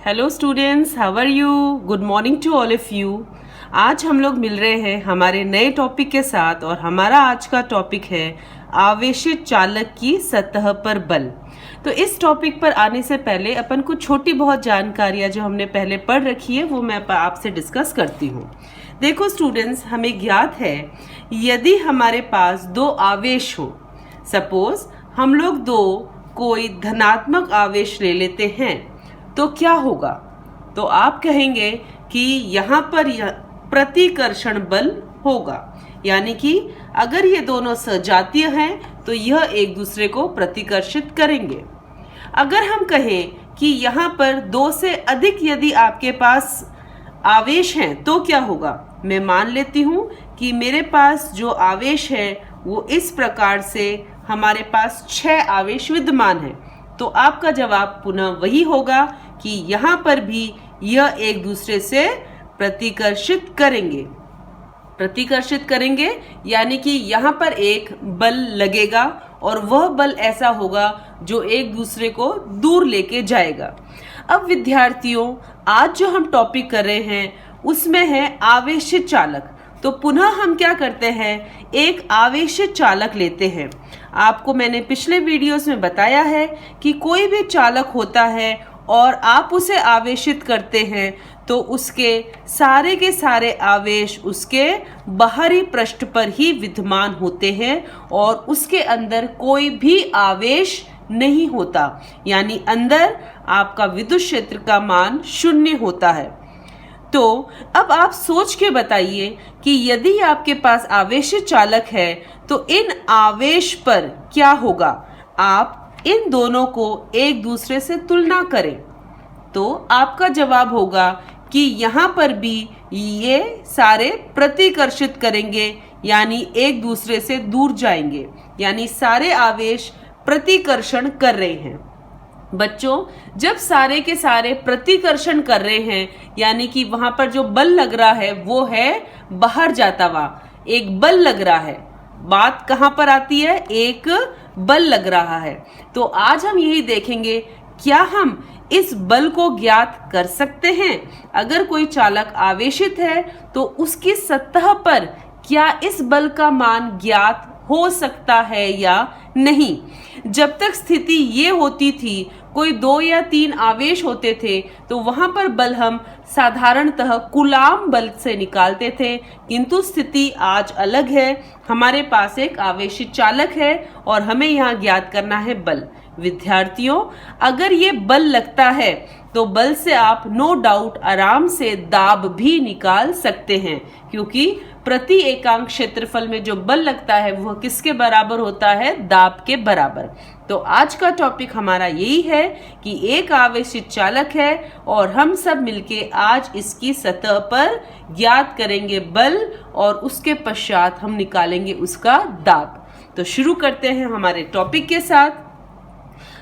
Hello students, how are you? Good morning to all of you. आज हम लोग मिल रहे हैं हमारे नए टॉपिक के साथ और हमारा आज का टॉपिक है आवेशित चालक की सतह पर बल। तो इस टॉपिक पर आने से पहले अपन को छोटी बहुत जानकारियां जो हमने पहले पढ़ रखी है वो मैं आपसे डिस्कस करती हूँ। देखो स्टूडेंट्स, हमें ज्ञात है यदि हमारे पास दो आवेश हो, सपोज हम लोग दो कोई धनात्मक आवेश ले लेते हैं तो क्या होगा? तो आप कहेंगे कि यहाँ पर प्रतिकर्षण बल होगा, यानी कि अगर ये दोनों सजातीय हैं तो यह एक दूसरे को प्रतिकर्षित करेंगे। अगर हम कहें कि यहाँ पर दो से अधिक यदि आपके पास आवेश हैं तो क्या होगा? मैं मान लेती हूँ कि मेरे पास जो आवेश है वो इस प्रकार से हमारे पास 6 आवेश विद्यमान है, तो आपका जवाब पुनः वही होगा कि यहाँ पर भी यह एक दूसरे से प्रतिकर्षित करेंगे, यानी कि यहाँ पर एक बल लगेगा और वह बल ऐसा होगा जो एक दूसरे को दूर लेके जाएगा। अब विद्यार्थियों, आज जो हम टॉपिक कर रहे हैं उसमें है आवेशित चालक। तो पुनः हम क्या करते हैं, एक आवेशित चालक लेते हैं। आपको मैंने पिछले वीडियोस में बताया है कि कोई भी चालक होता है और आप उसे आवेशित करते हैं तो उसके सारे के सारे आवेश उसके बाहरी पृष्ठ पर ही विद्यमान होते हैं और उसके अंदर कोई भी आवेश नहीं होता, यानी अंदर आपका विद्युत क्षेत्र का मान 0 होता है। तो अब आप सोच के बताइए कि यदि आपके पास आवेशित चालक है तो इन आवेश पर क्या होगा? आप इन दोनों को एक दूसरे से तुलना करें तो आपका जवाब होगा कि यहाँ पर भी ये सारे प्रतिकर्षित करेंगे, यानी एक दूसरे से दूर जाएंगे, यानी सारे आवेश प्रतिकर्षण कर रहे हैं। बच्चों, जब सारे के सारे प्रतिकर्षण कर रहे हैं यानी कि वहां पर जो बल लग रहा है वो है बाहर जाता हुआ एक बल लग रहा है। बात कहां पर आती है? एक बल लग रहा है। तो आज हम यही देखेंगे, क्या हम इस बल को ज्ञात कर सकते हैं? अगर कोई चालक आवेशित है तो उसकी सतह पर क्या इस बल का मान ज्ञात हो सकता है या नहीं? जब तक स्थिति ये होती थी, कोई 2 या 3 आवेश होते थे तो वहां पर बल हम साधारणतः कूलाम बल से निकालते थे, किंतु स्थिति आज अलग है। हमारे पास एक आवेशित चालक है और हमें यहाँ ज्ञात करना है बल। विद्यार्थियों, अगर ये बल लगता है तो बल से आप नो डाउट आराम से दाब भी निकाल सकते हैं, क्योंकि प्रति एकांक क्षेत्रफल में जो बल लगता है वह किसके बराबर होता है? दाब के बराबर। तो आज का टॉपिक हमारा यही है कि एक आवेशित चालक है और हम सब मिलके आज इसकी सतह पर ज्ञात करेंगे बल और उसके पश्चात हम निकालेंगे उसका दाब। तो शुरू करते हैं हमारे टॉपिक के साथ।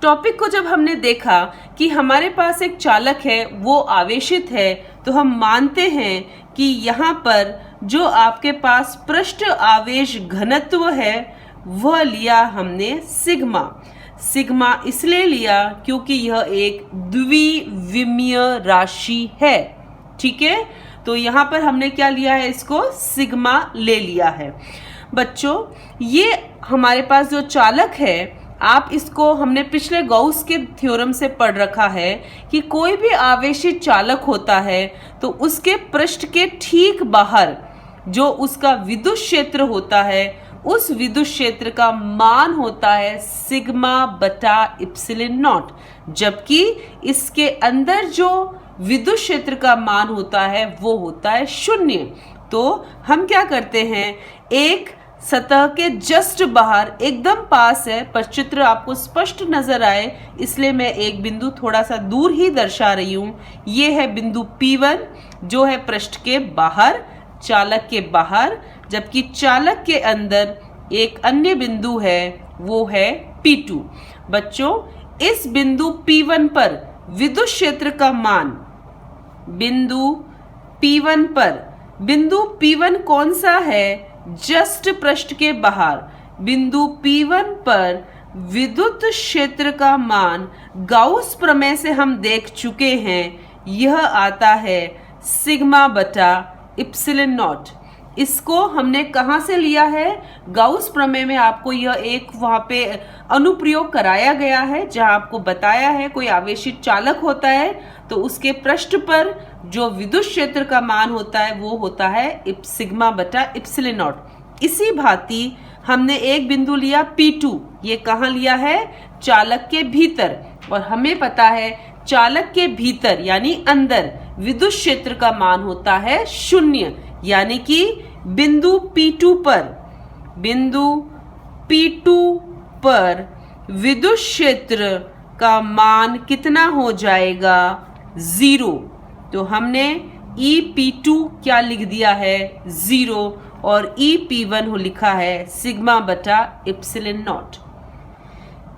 टॉपिक को जब हमने देखा कि हमारे पास एक चालक है वो आवेशित है, तो हम मानते हैं कि यहाँ पर जो आपके पास पृष्ठ आवेश घनत्व है वह लिया हमने सिग्मा। सिग्मा इसलिए लिया क्योंकि यह एक द्विविमीय राशि है, ठीक है। तो यहाँ पर हमने क्या लिया है? इसको सिग्मा ले लिया है। बच्चों, ये हमारे पास जो चालक है, आप इसको हमने पिछले गाउस के थ्योरम से पढ़ रखा है कि कोई भी आवेशित चालक होता है तो उसके पृष्ठ के ठीक बाहर जो उसका विद्युत क्षेत्र होता है उस विद्युत क्षेत्र का मान होता है सिग्मा बटा इप्सिलॉन नॉट, जबकि इसके अंदर जो विद्युत क्षेत्र का मान होता है वो होता है 0। तो हम क्या करते हैं, एक सतह के जस्ट बाहर एकदम पास है, पर चित्र आपको स्पष्ट नजर आए इसलिए मैं एक बिंदु थोड़ा सा दूर ही दर्शा रही हूँ। ये है बिंदु P1 जो है पृष्ठ के बाहर, चालक के बाहर, जबकि चालक के अंदर एक अन्य बिंदु है वो है P2। बच्चों, इस बिंदु P1 पर विद्युत क्षेत्र का मान बिंदु P1 कौन सा है? जस्ट पृष्ठ के बाहर बिंदु P1 पर विद्युत क्षेत्र का मान गाउस प्रमेय से हम देख चुके हैं यह आता है सिग्मा बटा इप्सिलन नॉट। इसको हमने कहाँ से लिया है? गाउस प्रमेय में आपको यह एक वहाँ पे अनुप्रयोग कराया गया है, जहाँ आपको बताया है कोई आवेशित चालक होता है तो उसके पृष्ठ पर जो विद्युत क्षेत्र का मान होता है वो होता है सिग्मा बटा इप्सिलन नॉट। इसी भांति हमने एक बिंदु लिया P2, ये कहाँ लिया है? चालक के भीतर, और हमें पता है चालक के भीतर यानी अंदर विद्युत क्षेत्र का मान होता है 0, यानी कि बिंदु P2 पर विद्युत क्षेत्र का मान कितना हो जाएगा? 0। तो हमने EP2 क्या लिख दिया है? 0, और EP1 हो लिखा है सिग्मा बटा इप्सिलन नॉट।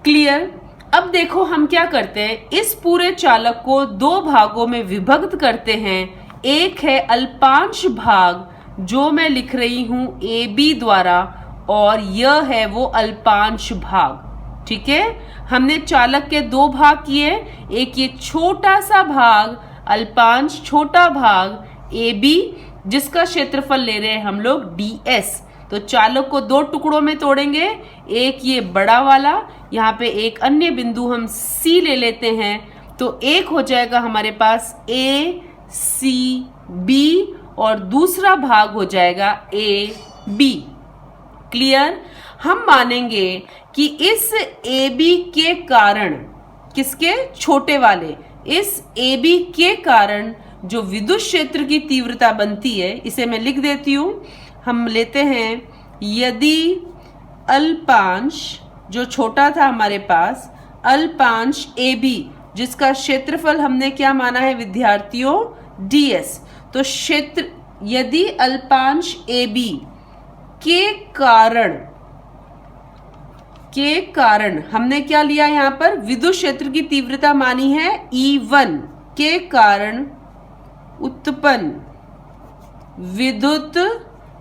क्लियर? अब देखो हम क्या करते हैं, इस पूरे चालक को दो भागों में विभक्त करते हैं। एक है अल्पांश भाग जो मैं लिख रही हूं AB द्वारा, और यह है वो अल्पांश भाग। ठीक है, हमने चालक के दो भाग किए, एक ये छोटा सा भाग अल्पांश छोटा भाग AB जिसका क्षेत्रफल ले रहे हैं हम लोग DS। तो चालक को दो टुकड़ों में तोड़ेंगे, एक ये बड़ा वाला, यहाँ पे एक अन्य बिंदु हम C ले लेते हैं, तो एक हो जाएगा हमारे पास ACB और दूसरा भाग हो जाएगा AB। क्लियर? हम मानेंगे कि इस AB के कारण, किसके? छोटे वाले, इस AB के कारण जो विद्युत क्षेत्र की तीव्रता बनती है, इसे मैं लिख देती हूं। हम लेते हैं, यदि अल्पांश जो छोटा था हमारे पास, अल्पांश AB जिसका क्षेत्रफल हमने क्या माना है विद्यार्थियों? DS। तो क्षेत्र यदि अल्पांश AB के कारण हमने क्या लिया यहाँ पर? विद्युत क्षेत्र की तीव्रता मानी है E1 के कारण उत्पन्न विद्युत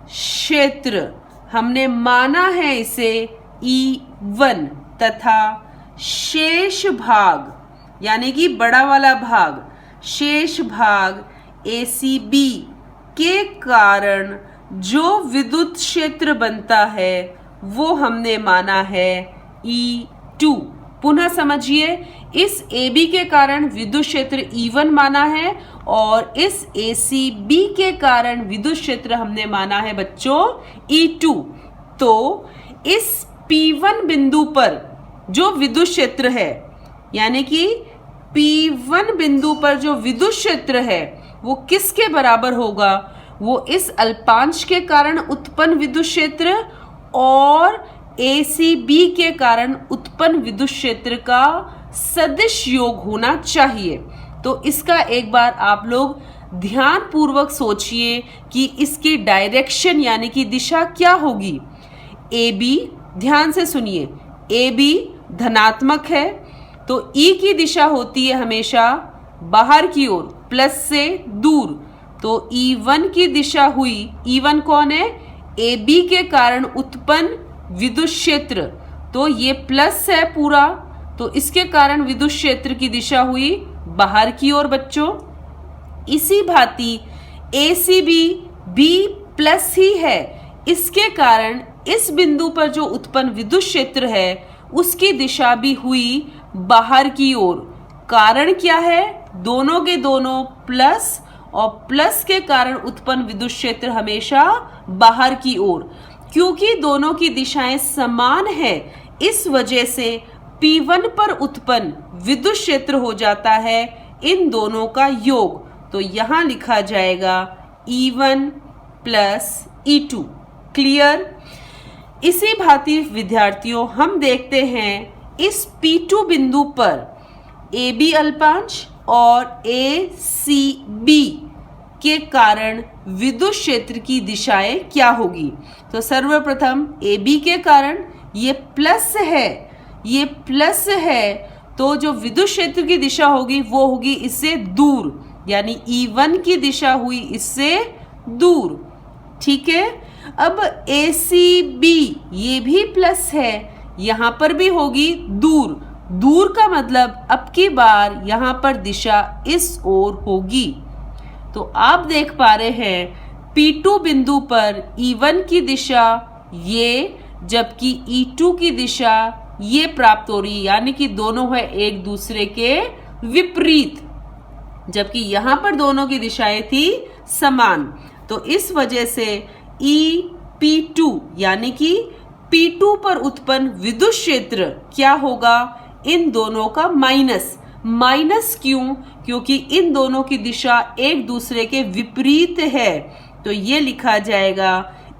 क्षेत्र हमने माना है इसे E1, तथा शेष भाग यानी कि बड़ा वाला भाग, शेष भाग ACB के कारण जो विद्युत क्षेत्र बनता है वो हमने माना है E2। पुनः समझिए, इस AB के कारण विद्युत क्षेत्र E1 माना है और इस ACB के कारण विद्युत क्षेत्र हमने माना है बच्चों E2। तो इस P1 बिंदु पर जो विद्युत क्षेत्र है, यानी कि P1 बिंदु पर जो विद्युत क्षेत्र है वो किसके बराबर होगा? वो इस अल्पांश के कारण उत्पन्न विद्युत क्षेत्र और ACB के कारण उत्पन्न विद्युत क्षेत्र का सदिश योग होना चाहिए। तो इसका एक बार आप लोग ध्यान पूर्वक सोचिए कि इसकी डायरेक्शन यानी कि दिशा क्या होगी। AB, ध्यान से सुनिए, AB धनात्मक है तो E की दिशा होती है हमेशा बाहर की ओर, प्लस से दूर। तो E1 की दिशा हुई, E1 कौन है? AB के कारण उत्पन्न विद्युत क्षेत्र, तो ये प्लस है पूरा, तो इसके कारण विद्युत क्षेत्र की दिशा हुई बाहर की ओर बच्चों। इसी भांति ACB भी प्लस ही है, इसके कारण इस बिंदु पर जो उत्पन्न विद्युत क्षेत्र है उसकी दिशा भी हुई बाहर की ओर। कारण क्या है? दोनों के दोनों प्लस, और प्लस के कारण उत्पन्न विद्युत क्षेत्र हमेशा बाहर की ओर। क्योंकि दोनों की दिशाएं समान है, इस वजह से P1 पर उत्पन्न विद्युत क्षेत्र हो जाता है इन दोनों का योग। तो यहां लिखा जाएगा E1 प्लस E2। क्लियर? इसी भांति विद्यार्थियों हम देखते हैं इस P2 बिंदु पर AB अल्पांश और ACB के कारण विद्युत क्षेत्र की दिशाएं क्या होगी। तो सर्वप्रथम AB के कारण ये प्लस है, ये प्लस है, तो जो विद्युत क्षेत्र की दिशा होगी वो होगी इससे दूर, यानी E1 की दिशा हुई इससे दूर। ठीक है, अब ACB ये भी प्लस है, यहां पर भी होगी दूर, दूर का मतलब अब की बार यहाँ पर दिशा इस ओर होगी। तो आप देख पा रहे हैं P2 बिंदु पर E1 की दिशा ये, जबकि E2 की दिशा ये प्राप्त हो रही है, यानी कि दोनों है एक दूसरे के विपरीत, जबकि यहां पर दोनों की दिशाएं थी समान। तो इस वजह से EP2 यानी कि P2 पर उत्पन्न विद्युत क्षेत्र क्या होगा, इन दोनों का माइनस क्यों, क्योंकि इन दोनों की दिशा एक दूसरे के विपरीत है। तो ये लिखा जाएगा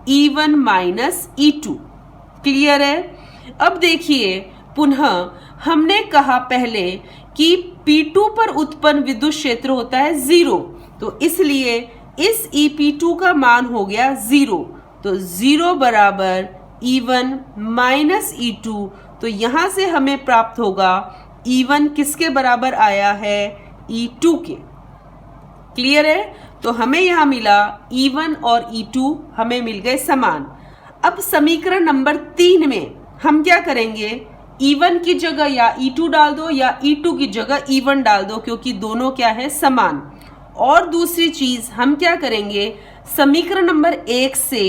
E1 माइनस E2। क्लियर है? अब देखिए पुनः हमने कहा पहले कि P2 पर उत्पन्न विद्युत क्षेत्र होता है 0, तो इसलिए इस EP2 का मान हो गया 0। तो 0 बराबर E1 माइनस E2। तो यहां से हमें प्राप्त होगा E1 किसके बराबर आया है, E2 के। क्लियर है? तो हमें यहां मिला E1 और E2 हमें मिल गए समान। अब समीकरण नंबर 3 में हम क्या करेंगे, E1 की जगह या E2 डाल दो या E2 की जगह E1 डाल दो, क्योंकि दोनों क्या है समान। और दूसरी चीज हम क्या करेंगे, समीकरण नंबर 1 से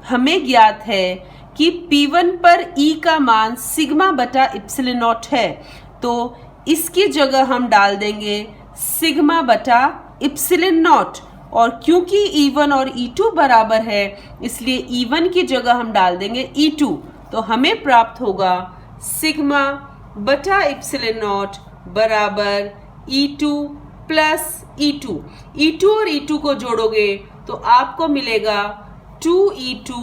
हमें ज्ञात है कि P1 पर E का मान सिग्मा बटा इप्सिलॉन नॉट है, तो इसकी जगह हम डाल देंगे सिग्मा बटा इप्सिलॉन नॉट। और क्योंकि E1 और E2 बराबर है, इसलिए E1 की जगह हम डाल देंगे E2। तो हमें प्राप्त होगा सिग्मा बटा इप्सिलॉन नॉट बराबर E2 प्लस E2। E2 और E2 को जोड़ोगे तो आपको मिलेगा 2E2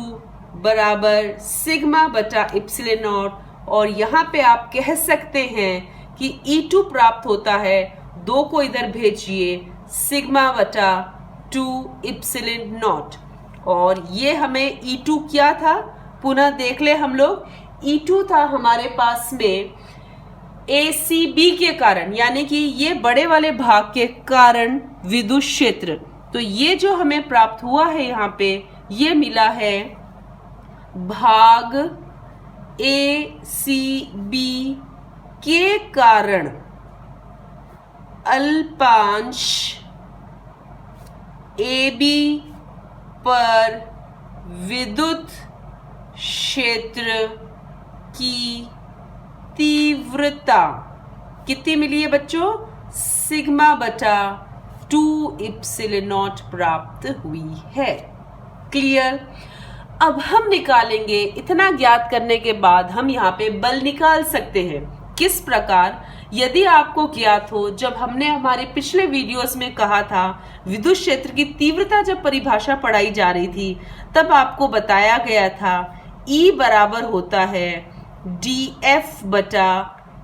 बराबर सिग्मा बटा इप्सिलॉन नॉट। और यहाँ पे आप कह सकते हैं कि E2 प्राप्त होता है, 2 को इधर भेजिए, सिग्मा बटा 2 इप्सिलॉन नॉट। और ये हमें E2 क्या था, पुनः देख ले हम लोग, E2 था हमारे पास में ACB के कारण, यानी कि ये बड़े वाले भाग के कारण विद्युत क्षेत्र। तो ये जो हमें प्राप्त हुआ है यहाँ पे, ये मिला है भाग ACB के कारण अल्पांश AB पर विद्युत क्षेत्र की तीव्रता कितनी मिली है बच्चों, सिग्मा बटा 2 इप्सिलॉन नॉट प्राप्त हुई है। क्लियर? अब हम निकालेंगे, इतना ज्ञात करने के बाद हम यहाँ पे बल निकाल सकते हैं। किस प्रकार, यदि आपको ज्ञात हो, जब हमने हमारे पिछले वीडियोस में कहा था विद्युत क्षेत्र की तीव्रता जब परिभाषा पढ़ाई जा रही थी, तब आपको बताया गया था E बराबर होता है dF बटा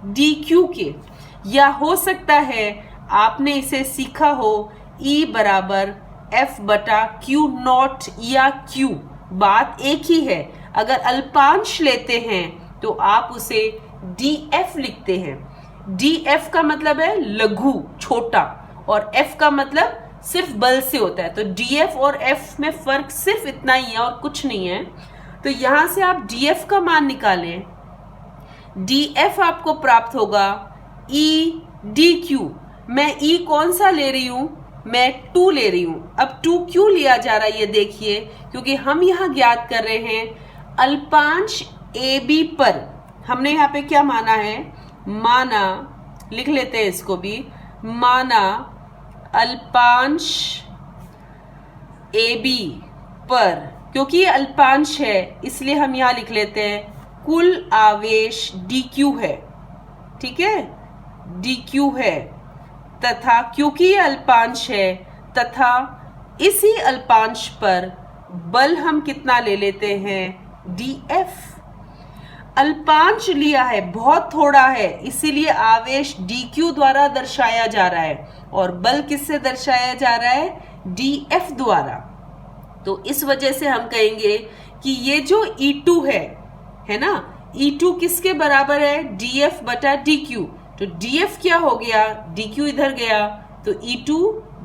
dQ के, या हो सकता है आपने इसे सीखा हो E बराबर F बटा Q नॉट या Q, बात एक ही है। अगर अल्पांश लेते हैं तो आप उसे dF लिखते हैं। dF का मतलब है लघु, छोटा, और F का मतलब सिर्फ बल से होता है। तो dF और F में फर्क सिर्फ इतना ही है और कुछ नहीं है। तो यहां से आप dF का मान निकालें, dF आपको प्राप्त होगा E dQ। मैं E कौन सा ले रही हूं, मैं 2 ले रही हूं। अब 2 क्यों लिया जा रहा है ये देखिए, क्योंकि हम यहां ज्ञात कर रहे हैं अल्पांश AB पर हमने यहाँ पे क्या माना है, माना, लिख लेते हैं इसको भी, माना अल्पांश AB पर, क्योंकि ये अल्पांश है इसलिए हम यहाँ लिख लेते हैं कुल आवेश dQ है। ठीक है, dQ है, तथा क्योंकि ये अल्पांश है तथा इसी अल्पांश पर बल हम कितना ले लेते हैं, dF। अल्पांश लिया है, बहुत थोड़ा है, इसीलिए आवेश dQ द्वारा दर्शाया जा रहा है और बल किससे दर्शाया जा रहा है, dF द्वारा। तो इस वजह से हम कहेंगे कि ये जो E2 है ना, E2 किसके बराबर है, dF बटा dQ। तो dF क्या हो गया, dQ इधर गया, तो E2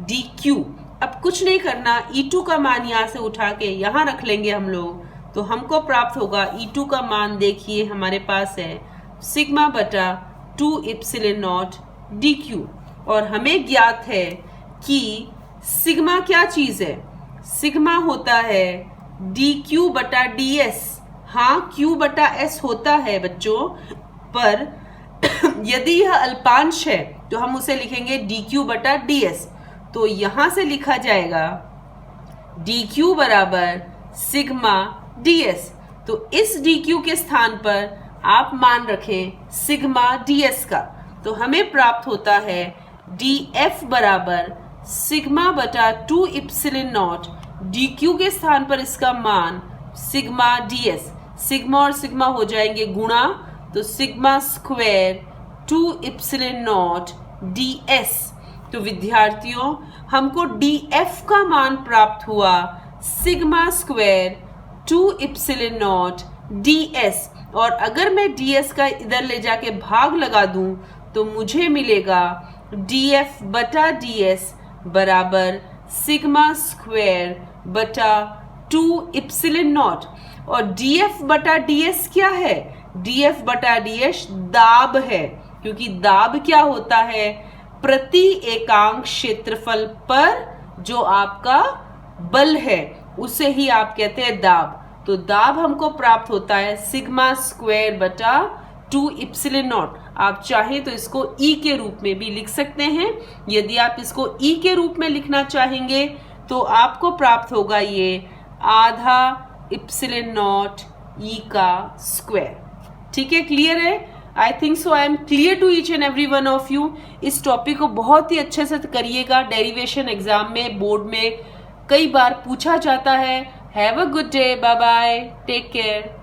dQ। अब कुछ नहीं करना, E2 का मान यहां से उठा के यहां रख लेंगे हम लोग, तो हमको प्राप्त होगा E2 का मान, देखिए हमारे पास है सिग्मा बटा 2 इप्सिलन नॉट डी क्यू। और हमें ज्ञात है कि सिग्मा क्या चीज है? सिग्मा होता है डी क्यू बटा डी एस। हाँ, क्यू बटा एस होता है बच्चों, पर यदि यह अल्पांश है तो हम उसे लिखेंगे डी क्यू बटा डी एस। तो यहां से लिखा जाएगा डी क्यू बराबर सिग्मा डी एस। तो इस डी क्यू के स्थान पर आप मान रखें सिग्मा डी एस का, तो हमें प्राप्त होता है डी एफ बराबर सिग्मा बटा 2 इप्सिलन नॉट, डी क्यू के स्थान पर इसका मान सिग्मा डी एस। सिग्मा और सिग्मा हो जाएंगे गुणा, तो sigma square 2 इप्सिलन not D S. तो विद्यार्थियों, हमको डी एफ का मान प्राप्त हुआ sigma square 2 इप्सिलन not D S. और अगर मैं डी एस का इधर ले जाके भाग लगा दूं तो मुझे मिलेगा डी एफ बटा डी एस बराबर सिग्मा स्क्वायर बटा 2 इप्सिलन नॉट। और डी एफ बटा डी एस क्या है? डी एफ बटा डी एस दाब है, क्योंकि दाब क्या होता है? प्रति एकांक क्षेत्रफल पर जो आपका बल है उसे ही आप कहते हैं दाब। तो दाब हमको प्राप्त होता है सिग्मा स्क्वायर बटा 2 इप्सिलन नॉट। आप चाहें तो इसको ई के रूप में भी लिख सकते हैं। यदि आप इसको ई के रूप में लिखना चाहेंगे तो आपको प्राप्त होगा ये आधा इप्सिलन नॉट ई का स्क्वायर। ठीक है, क्लियर है? I think so I am clear to each and every one of you. इस टॉपिक को बहुत ही अच्छे से करिएगा। डेरिवेशन एग्जाम में, बोर्ड में कई बार पूछा जाता है। Have a good day, bye bye, take care.